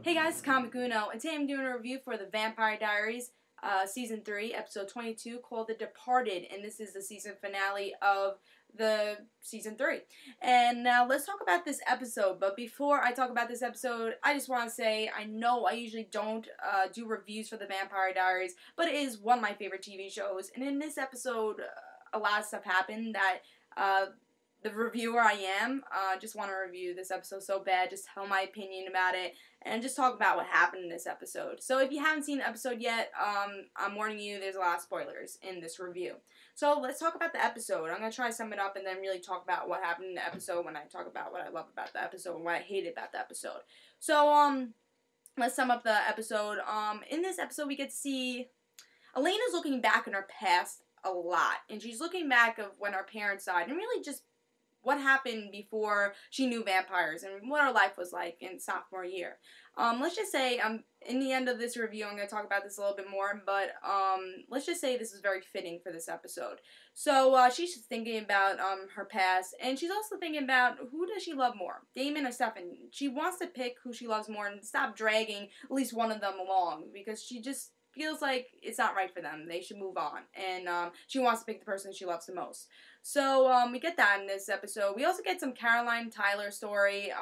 Hey guys, it's Comic Uno, and today I'm doing a review for the Vampire Diaries, Season 3, Episode 22, called The Departed, and this is the season finale of the Season 3. And now let's talk about this episode, but before I talk about this episode, I just want to say, I know I usually don't do reviews for the Vampire Diaries, but it is one of my favorite TV shows, and in this episode, a lot of stuff happened that, the reviewer I am, just want to review this episode so bad, just tell my opinion about it, and just talk about what happened in this episode. So if you haven't seen the episode yet, I'm warning you, there's a lot of spoilers in this review. So let's talk about the episode. I'm going to try to sum it up and then really talk about what happened in the episode when I talk about what I love about the episode and what I hated about the episode. So, let's sum up the episode. In this episode, we get to see Elena's looking back in her past a lot, and she's looking back of when her parents died, and really just what happened before she knew vampires and what her life was like in sophomore year. Let's just say, in the end of this review, I'm going to talk about this a little bit more, but let's just say this is very fitting for this episode. So she's thinking about her past, and she's also thinking about who does she love more, Damon or Stefan. She wants to pick who she loves more and stop dragging at least one of them along, because she just feels like it's not right for them. They should move on. And she wants to pick the person she loves the most. So we get that in this episode. We also get some Caroline Tyler story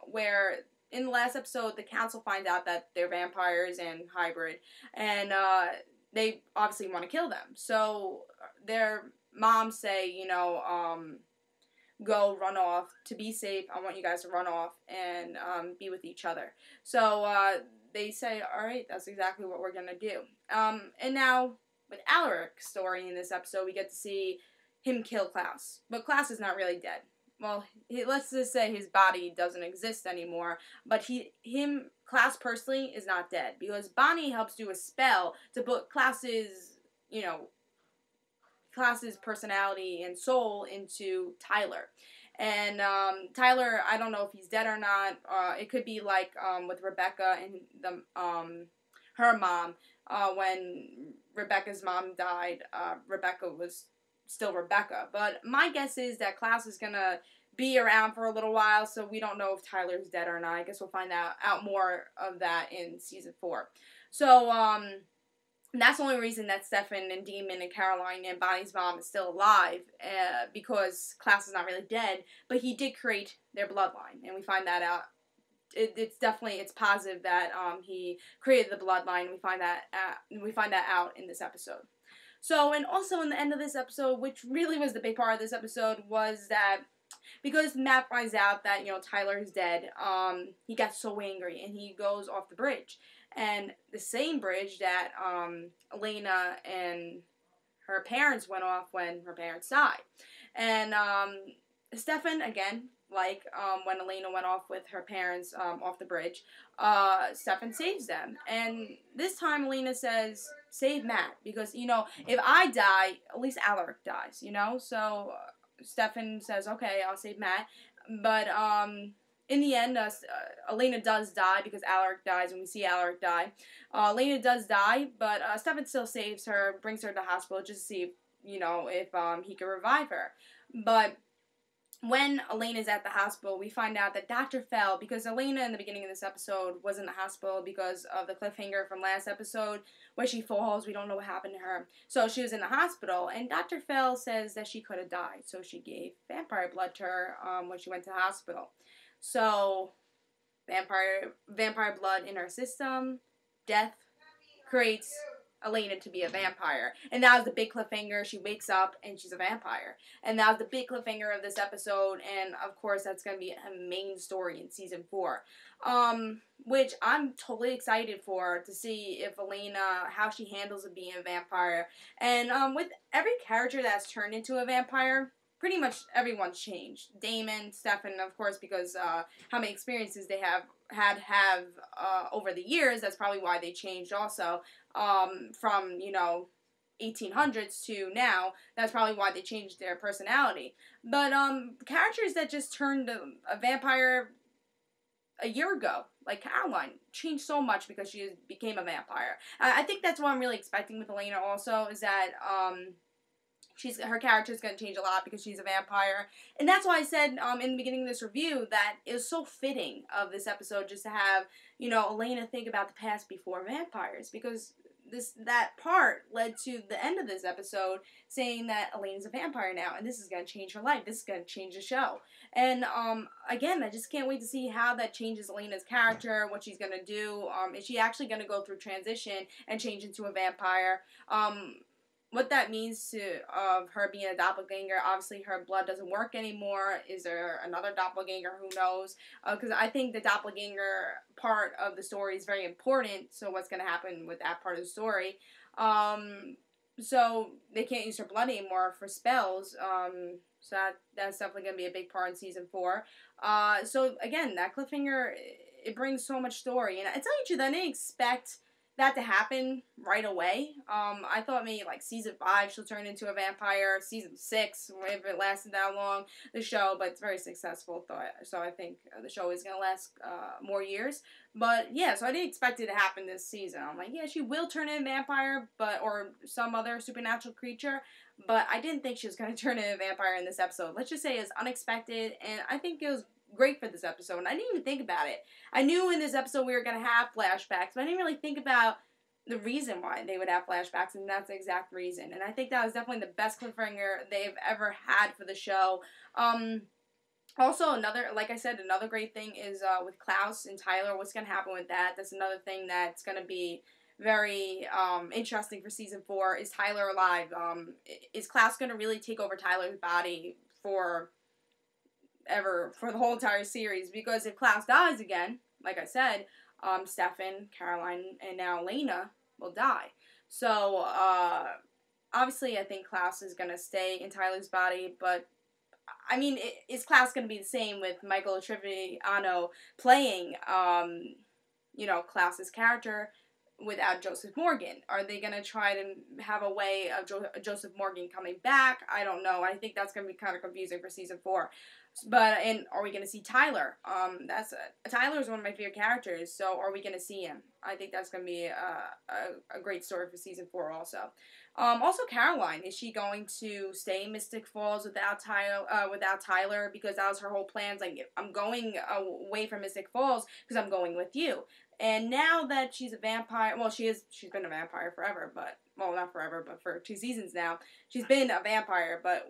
where in the last episode the council finds out that they're vampires and hybrid. And they obviously want to kill them. So their moms say, go run off. To be safe, I want you guys to run off and be with each other. So they say, alright, that's exactly what we're going to do. And now, with Alaric's story in this episode, we get to see him kill Klaus. But Klaus is not really dead. Well, let's just say his body doesn't exist anymore. But Klaus personally is not dead. Because Bonnie helps do a spell to put Klaus's personality and soul into Tyler. And Tyler, I don't know if he's dead or not. It could be like with Rebecca and her mom. When Rebecca's mom died, Rebecca was still Rebecca. But my guess is that Klaus is going to be around for a little while, so we don't know if Tyler's dead or not. I guess we'll find out more of that in Season 4. So, that's the only reason that Stefan and Demon and Caroline and Bonnie's mom is still alive, because Klaus is not really dead, but he did create their bloodline, and we find that out. It's positive that he created the bloodline, and we find that out in this episode. So, and also in the end of this episode, which really was the big part of this episode, was that because Matt finds out that, Tyler is dead, he got so angry, and he goes off the bridge. And the same bridge that Elena and her parents went off when her parents died. And Stefan, again, like when Elena went off with her parents off the bridge, Stefan saves them. And this time Elena says, save Matt. Because, if I die, at least Alaric dies, So Stefan says, okay, I'll save Matt. But in the end, Elena does die because Alaric dies, and we see Alaric die. Elena does die, but Stefan still saves her, brings her to the hospital just to see if he can revive her. But when Elena's at the hospital, we find out that Dr. Fell, because Elena in the beginning of this episode was in the hospital because of the cliffhanger from last episode where she falls. We don't know what happened to her. So she was in the hospital, and Dr. Fell says that she could have died. So she gave vampire blood to her when she went to the hospital. So, vampire blood in her system, death creates Elena to be a vampire. And that was the big cliffhanger. She wakes up and she's a vampire. And that was the big cliffhanger of this episode. And of course, that's going to be a main story in Season 4. Which I'm totally excited for, to see if Elena, how she handles it being a vampire. And with every character that's turned into a vampire, pretty much everyone's changed. Damon, Stefan, of course, because how many experiences they have over the years. That's probably why they changed also. From 1800s to now. That's probably why they changed their personality. But characters that just turned a vampire a year ago, like Caroline, changed so much because she became a vampire. I think that's what I'm really expecting with Elena also, is that her character is going to change a lot because she's a vampire. And that's why I said in the beginning of this review that it was so fitting of this episode just to have, Elena think about the past before vampires, because that part led to the end of this episode saying that Elena's a vampire now, and this is going to change her life. This is going to change the show. And again, I just can't wait to see how that changes Elena's character, what she's going to do. Is she actually going to go through transition and change into a vampire? What that means of her being a doppelganger. Obviously, her blood doesn't work anymore. Is there another doppelganger? Who knows? Because I think the doppelganger part of the story is very important. So what's going to happen with that part of the story? So they can't use her blood anymore for spells. So that's definitely going to be a big part in season 4. So again, that cliffhanger, it brings so much story. And I tell you the truth, I didn't expect that to happen right away. I thought maybe like season 5 she'll turn into a vampire, season 6 if it lasted that long, the show, but it's very successful, so I think the show is gonna last more years. But yeah, so I didn't expect it to happen this season. I'm like, yeah, she will turn into a vampire, or some other supernatural creature, but I didn't think she was gonna turn into a vampire in this episode. Let's just say it's unexpected, and I think it was great for this episode, and I didn't even think about it. I knew in this episode we were going to have flashbacks, but I didn't really think about the reason why they would have flashbacks, and that's the exact reason. And I think that was definitely the best cliffhanger they've ever had for the show. Also, like I said, another great thing is with Klaus and Tyler, what's going to happen with that. That's another thing that's going to be very interesting for season 4. Is Tyler alive? Is Klaus going to really take over Tyler's body for the whole entire series? Because if Klaus dies again, like I said, Stefan, Caroline, and now Elena will die. So, obviously I think Klaus is going to stay in Tyler's body, but, I mean, is Klaus going to be the same with Michael Triviano playing, Klaus's character without Joseph Morgan? Are they going to try to have a way of Joseph Morgan coming back? I don't know. I think that's going to be kind of confusing for season 4. And are we going to see Tyler? Tyler is one of my favorite characters, so are we going to see him? I think that's going to be a great story for season 4 also. Also, Caroline, is she going to stay in Mystic Falls without Tyler? Because that was her whole plan. Like, I'm going away from Mystic Falls because I'm going with you. And now that she's a vampire, well, she's been a vampire forever, not forever, but for 2 seasons now, she's been a vampire, but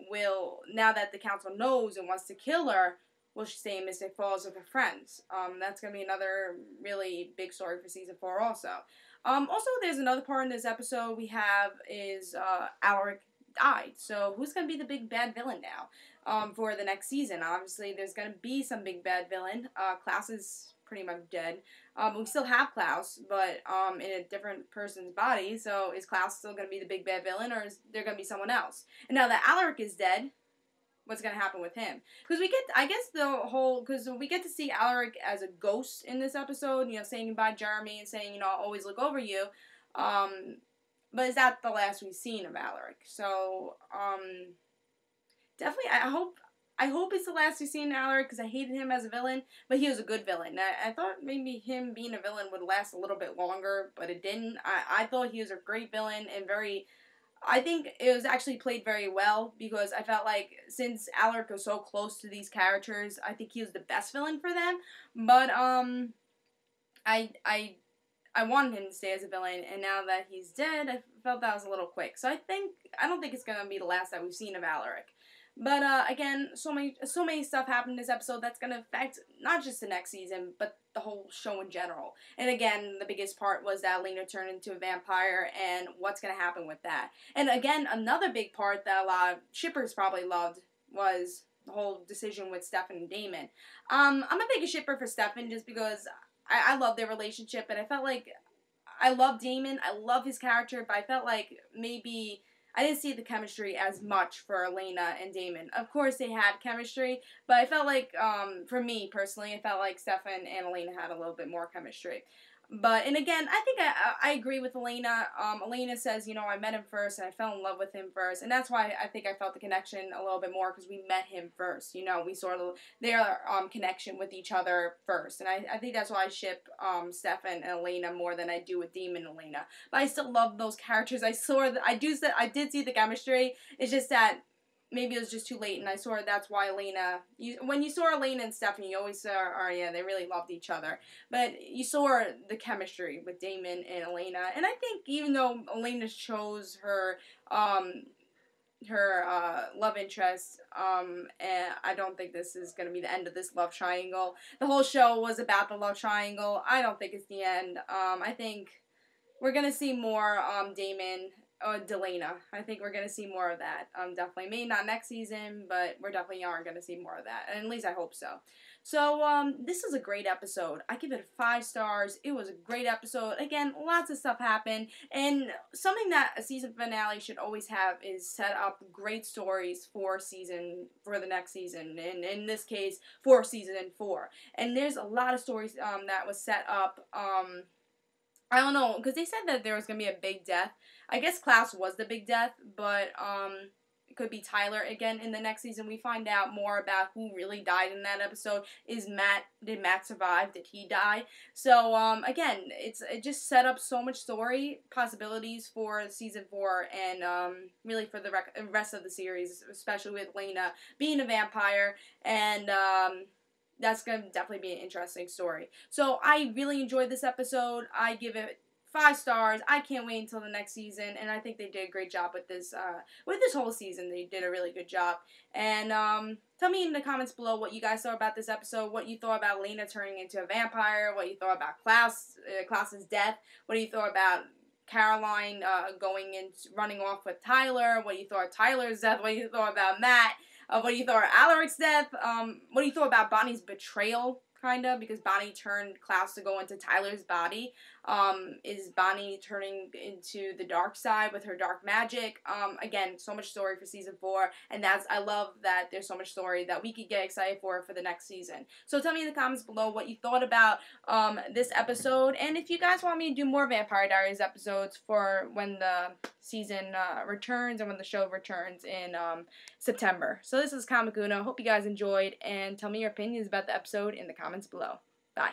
now that the council knows and wants to kill her, will she stay in Mystic Falls with her friends? That's going to be another really big story for season 4 also. Also, there's another part in this episode we have is Alaric died. So who's going to be the big bad villain now for the next season? Obviously, there's going to be some big bad villain. Klaus is pretty much dead. We still have Klaus, but in a different person's body. So is Klaus still going to be the big bad villain, or is there going to be someone else? And now that Alaric is dead, what's going to happen with him? Because we get to see Alaric as a ghost in this episode, saying goodbye to Jeremy and saying, I'll always look over you. But is that the last we've seen of Alaric? So, definitely, I hope it's the last we've seen Alaric, because I hated him as a villain, but he was a good villain. I thought maybe him being a villain would last a little bit longer, but it didn't. I thought he was a great villain and I think it was actually played very well, because I felt like since Alaric was so close to these characters, I think he was the best villain for them. But I wanted him to stay as a villain, and now that he's dead, I felt that was a little quick. So I don't think it's gonna be the last that we've seen of Alaric. But again, so many stuff happened in this episode that's going to affect not just the next season, but the whole show in general. And again, the biggest part was that Lena turned into a vampire, and what's going to happen with that. And again, another big part that a lot of shippers probably loved was the whole decision with Stefan and Damon. I'm a big shipper for Stefan just because I love their relationship, and I felt like I love Damon. I love his character, but I felt like maybe I didn't see the chemistry as much for Elena and Damon. Of course, they had chemistry, but I felt like, for me personally, I felt like Stefan and Elena had a little bit more chemistry. But, and again, I think I agree with Elena. Elena says, you know, I met him first and I fell in love with him first. And that's why I think I felt the connection a little bit more, because we met him first. You know, we sort of, their connection with each other first. And I think that's why I ship Stefan and Elena more than I do with Demon and Elena. But I still love those characters. I did see the chemistry. It's just that maybe it was just too late, and I saw that's why Elena. When you saw Elena and Stephanie, you always saw, oh yeah, they really loved each other. But you saw the chemistry with Damon and Elena, and I think even though Elena chose her love interest, and I don't think this is going to be the end of this love triangle. The whole show was about the love triangle. I don't think it's the end. I think we're gonna see more Damon, Delana. I think we're gonna see more of that. Definitely, maybe not next season, but we're definitely are gonna see more of that, and at least I hope so. So this is a great episode. I give it 5 stars. It was a great episode. Again, lots of stuff happened, and something that a season finale should always have is set up great stories for the next season, and in this case, for season 4. And there's a lot of stories that was set up. I don't know, because they said that there was going to be a big death. I guess Klaus was the big death, but it could be Tyler again in the next season. We find out more about who really died in that episode. Did Matt survive? Did he die? So, again, it just set up so much story possibilities for season 4, and really for the rest of the series, especially with Lena being a vampire, and that's going to definitely be an interesting story. So I really enjoyed this episode. I give it 5 stars. I can't wait until the next season, and I think they did a great job with this whole season. They did a really good job. And tell me in the comments below what you guys thought about this episode, what you thought about Lena turning into a vampire, what you thought about Klaus's death, what do you thought about Caroline running off with Tyler, what you thought of Tyler's death, what you thought about Matt, what do you thought of Alaric's death, what do you thought about Bonnie's betrayal, kind of, because Bonnie turned Klaus to go into Tyler's body. Is Bonnie turning into the dark side with her dark magic? Again, so much story for season 4, and I love that there's so much story that we could get excited for the next season. So tell me in the comments below what you thought about this episode, and if you guys want me to do more Vampire Diaries episodes for when the season returns and when the show returns in September. So this is Kamikuno. Hope you guys enjoyed, and tell me your opinions about the episode in the comments below. Bye.